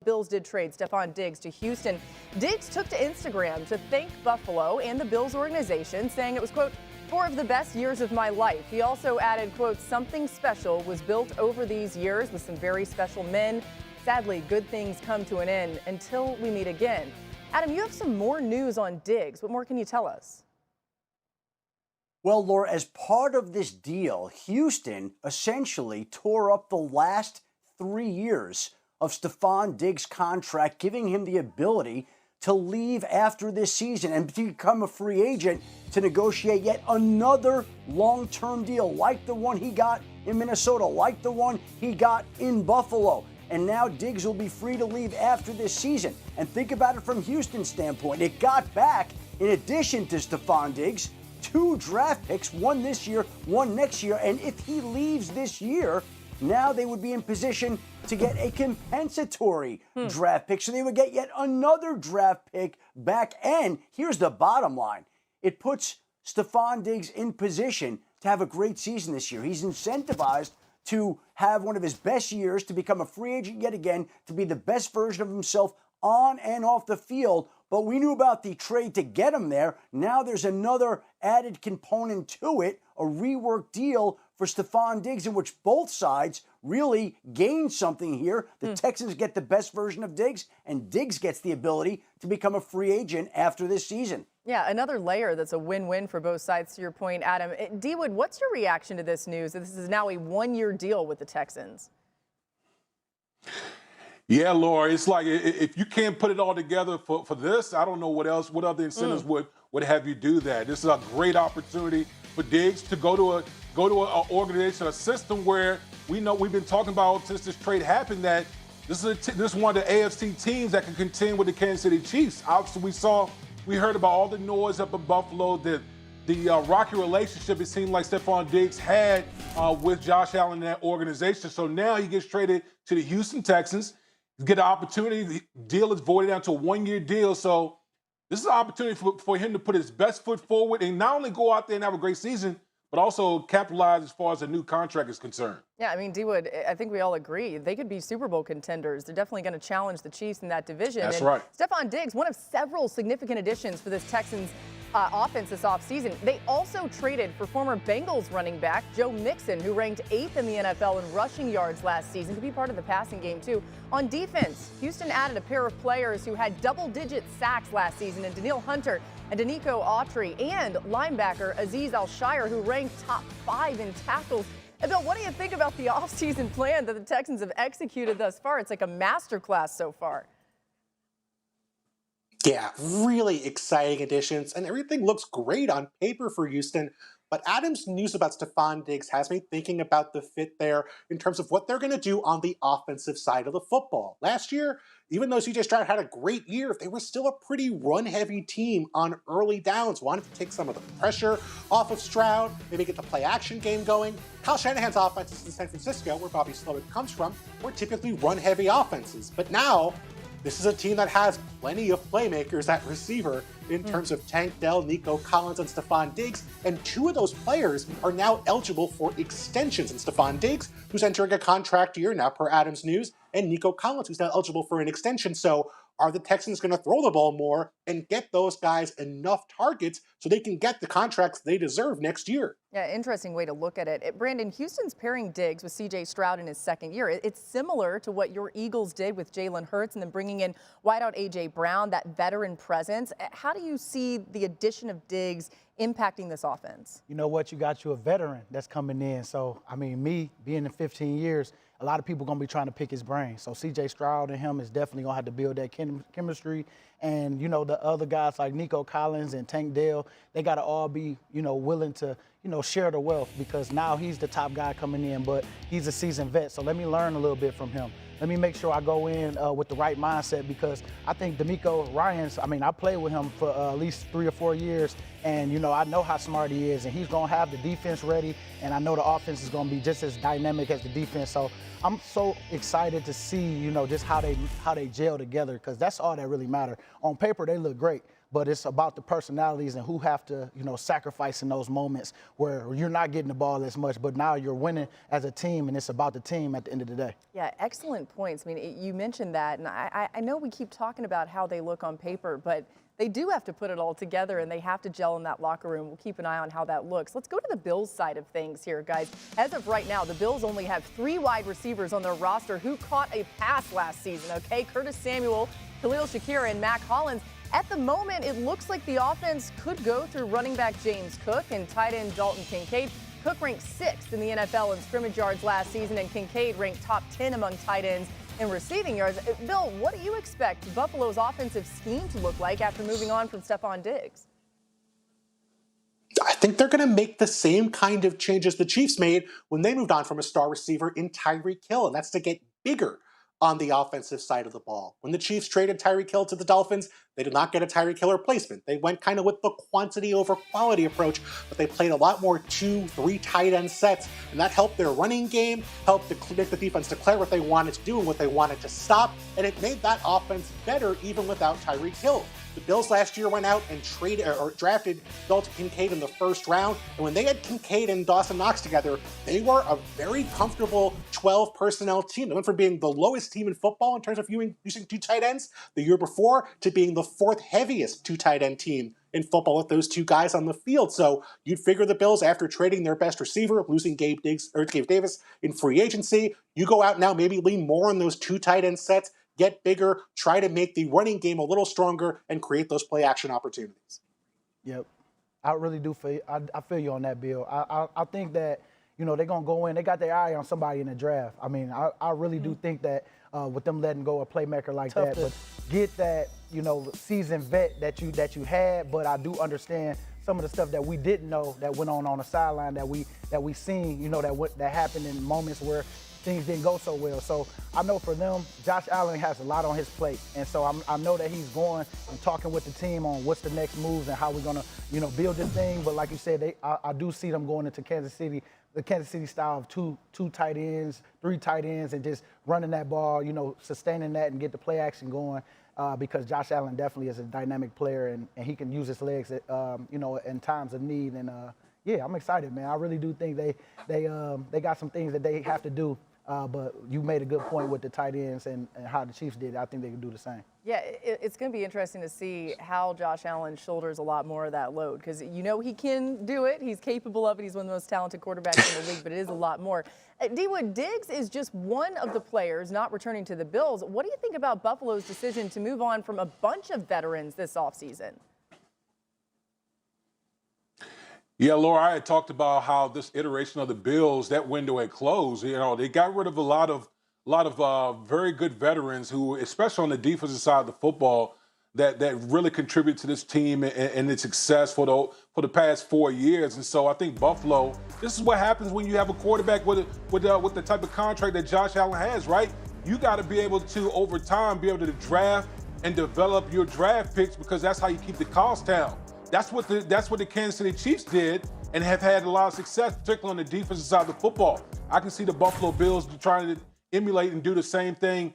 Bills did trade Stefon Diggs to Houston. Diggs took to Instagram to thank Buffalo and the Bills organization, saying it was, quote, 4 of the best years of my life. He also added, quote, something special was built over these years with some very special men. Sadly, good things come to an end until we meet again. Adam, you have some more news on Diggs. What more can you tell us? Well, Laura, as part of this deal, Houston essentially tore up the last 3 years of Stefon Diggs' contract, giving him the ability to leave after this season and become a free agent to negotiate yet another long-term deal like the one he got in Minnesota, like the one he got in Buffalo. And now Diggs will be free to leave after this season. And think about it from Houston's standpoint. It got back, in addition to Stefon Diggs, 2 draft picks, one this year, one next year. And if he leaves this year, now they would be in position to get a compensatory draft pick. So they would get yet another draft pick back. And here's the bottom line. It puts Stefon Diggs in position to have a great season this year. He's incentivized to have one of his best years, to become a free agent yet again, to be the best version of himself on and off the field. But we knew about the trade to get him there. Now there's another added component to it, a reworked deal for Stefon Diggs, in which both sides really gain something here. The Texans get the best version of Diggs, and Diggs gets the ability to become a free agent after this season. Yeah, another layer that's a win-win for both sides, to your point, Adam. D-Wood, what's your reaction to this news that this is now a 1-year deal with the Texans? Yeah, Laura, it's like if you can't put it all together for this, I don't know what other incentives would have you do that. This is a great opportunity for Diggs to go to an organization, a system where we know we've been talking about since this trade happened that this is one of the AFC teams that can contend with the Kansas City Chiefs. Obviously, we heard about all the noise up in Buffalo, the rocky relationship it seemed like Stefon Diggs had with Josh Allen and that organization. So now he gets traded to the Houston Texans. Get an opportunity. The deal is voided down to a 1-year deal. So this is an opportunity for him to put his best foot forward and not only go out there and have a great season, but also capitalize as far as a new contract is concerned. Yeah, I mean, D-Wood, I think we all agree they could be Super Bowl contenders. They're definitely going to challenge the Chiefs in that division. That's right. Stefon Diggs, one of several significant additions for this Texans offense this offseason. They also traded for former Bengals running back Joe Mixon, who ranked 8th in the NFL in rushing yards last season, to be part of the passing game, too. On defense, Houston added a pair of players who had double-digit sacks last season in Danielle Hunter and Danico Autry, and linebacker Azeez Al-Shire, who ranked top 5 in tackles. And Bill, what do you think about the offseason plan that the Texans have executed thus far? It's like a masterclass so far. Yeah, really exciting additions, and everything looks great on paper for Houston. But Adam's news about Stefon Diggs has me thinking about the fit there in terms of what they're going to do on the offensive side of the football. Last year, even though C.J. Stroud had a great year, they were still a pretty run-heavy team on early downs, wanted to take some of the pressure off of Stroud, maybe get the play-action game going. Kyle Shanahan's offenses in San Francisco, where Bobby Slowick comes from, were typically run-heavy offenses. But now, this is a team that has plenty of playmakers at receiver in terms of Tank Dell, Nico Collins, and Stefon Diggs, and 2 of those players are now eligible for extensions. And Stefon Diggs, who's entering a contract year now per Adams News, and Nico Collins, who's now eligible for an extension. So are the Texans going to throw the ball more and get those guys enough targets so they can get the contracts they deserve next year? Yeah, interesting way to look at it. Brandon, Houston's pairing Diggs with C.J. Stroud in his second year. It's similar to what your Eagles did with Jalen Hurts and then bringing in wideout A.J. Brown, that veteran presence. How do you see the addition of Diggs impacting this offense? You know what? You got you a veteran that's coming in. So, I mean, me being in 15 years, a lot of people going to be trying to pick his brain. So C.J. Stroud and him is definitely going to have to build that chemistry. And, you know, the other guys like Nico Collins and Tank Dell, they got to all be, you know, willing to, you know, share the wealth, because now he's the top guy coming in, but he's a seasoned vet. So let me learn a little bit from him. Let me make sure I go in with the right mindset, because I think D'Amico Ryans, I mean, I played with him for at least 3 or 4 years, and, you know, I know how smart he is, and he's going to have the defense ready, and I know the offense is going to be just as dynamic as the defense. So I'm so excited to see, you know, just how they gel together, because that's all that really matters. On paper, they look great. but it's about the personalities and who have to, sacrifice in those moments where you're not getting the ball as much, but now you're winning as a team, and it's about the team at the end of the day. Yeah, excellent points. I mean, you mentioned that, and I know we keep talking about how they look on paper, but they do have to put it all together, and they have to gel in that locker room. We'll keep an eye on how that looks. Let's go to the Bills side of things here, guys. As of right now, the Bills only have 3 wide receivers on their roster who caught a pass last season, okay? Curtis Samuel, Khalil Shakir, and Mac Hollins. At the moment, it looks like the offense could go through running back James Cook and tight end Dalton Kincaid. Cook ranked 6th in the NFL in scrimmage yards last season, and Kincaid ranked top 10 among tight ends in receiving yards. Bill, what do you expect Buffalo's offensive scheme to look like after moving on from Stefon Diggs? I think they're going to make the same kind of changes the Chiefs made when they moved on from a star receiver in Tyreek Hill, and that's to get bigger on the offensive side of the ball. When the Chiefs traded Tyreek Hill to the Dolphins, they did not get a Tyreek Hill replacement. They went kind of with the quantity over quality approach, but they played a lot more 2-3 tight end sets, and that helped their running game, helped make the defense declare what they wanted to do and what they wanted to stop, and it made that offense better even without Tyreek Hill. The Bills last year went out and drafted Dalton Kincaid in the first round, and when they had Kincaid and Dawson Knox together, they were a very comfortable 12 personnel team. They went from being the lowest team in football in terms of using 2 tight ends the year before to being the 4th heaviest 2 tight end team in football with those 2 guys on the field. So you'd figure the Bills, after trading their best receiver, losing Gabe Davis in free agency, you go out now, maybe lean more on those 2 tight end sets, get bigger, try to make the running game a little stronger, and create those play action opportunities. Yep. I really do feel I feel you on that, Bill. I think that, they're going to go in. They got their eye on somebody in the draft. I mean, I really do think that with them letting go a playmaker like that, but get that, seasoned vet that you had, but I do understand some of the stuff that we didn't know that went on the sideline that we seen, that happened in moments where things didn't go so well. So I know for them, Josh Allen has a lot on his plate. And so I know that he's going and talking with the team on what's the next moves and how we're going to, build this thing. But like you said, I do see them going into Kansas City, the Kansas City style of two tight ends, 3 tight ends, and just running that ball, sustaining that and get the play action going. Because Josh Allen definitely is a dynamic player and he can use his legs, in times of need. And yeah, I'm excited, man. I really do think they got some things that they have to do. But you made a good point with the tight ends and how the Chiefs did. I think they can do the same. Yeah, it's going to be interesting to see how Josh Allen shoulders a lot more of that load because he can do it. He's capable of it. He's one of the most talented quarterbacks in the league, but it is a lot more. D-Wood, Diggs is just one of the players not returning to the Bills. What do you think about Buffalo's decision to move on from a bunch of veterans this offseason? Yeah, Laura, I had talked about how this iteration of the Bills, that window had closed. They got rid of a lot of very good veterans who, especially on the defensive side of the football, that really contribute to this team and its success for the past 4 years. And so I think Buffalo, this is what happens when you have a quarterback with the type of contract that Josh Allen has, right? You got to be able to, over time, be able to draft and develop your draft picks because that's how you keep the cost down. That's what the Kansas City Chiefs did and have had a lot of success, particularly on the defensive side of the football. I can see the Buffalo Bills trying to emulate and do the same thing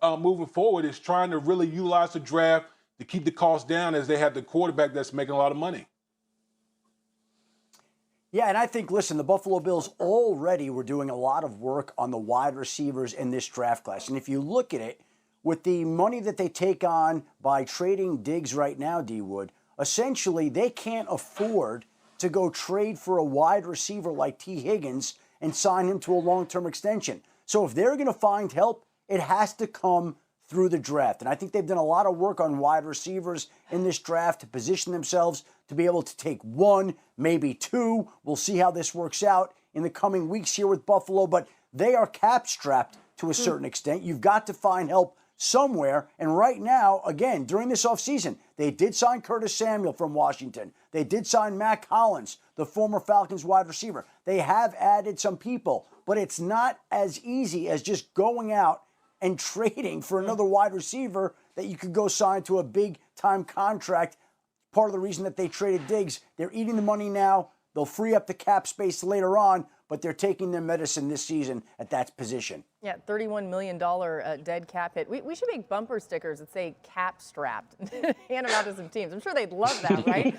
moving forward, is trying to really utilize the draft to keep the cost down as they have the quarterback that's making a lot of money. Yeah, and I think, listen, the Buffalo Bills already were doing a lot of work on the wide receivers in this draft class. And if you look at it, with the money that they take on by trading Diggs right now, D-Wood, essentially, they can't afford to go trade for a wide receiver like T. Higgins and sign him to a long-term extension. So if they're going to find help, it has to come through the draft. And I think they've done a lot of work on wide receivers in this draft to position themselves to be able to take 1, maybe 2. We'll see how this works out in the coming weeks here with Buffalo. But they are cap-strapped to a certain extent. You've got to find help somewhere. And right now, again, during this offseason, they did sign Curtis Samuel from Washington. They did sign Mac Hollins, the former Falcons wide receiver. They have added some people, but it's not as easy as just going out and trading for another wide receiver that you could go sign to a big-time contract. Part of the reason that they traded Diggs, they're eating the money now. They'll free up the cap space later on, but but they're taking their medicine this season at that position. Yeah, $31 million dead cap hit. We should make bumper stickers that say cap strapped. Hand them out to some teams. I'm sure they'd love that, right?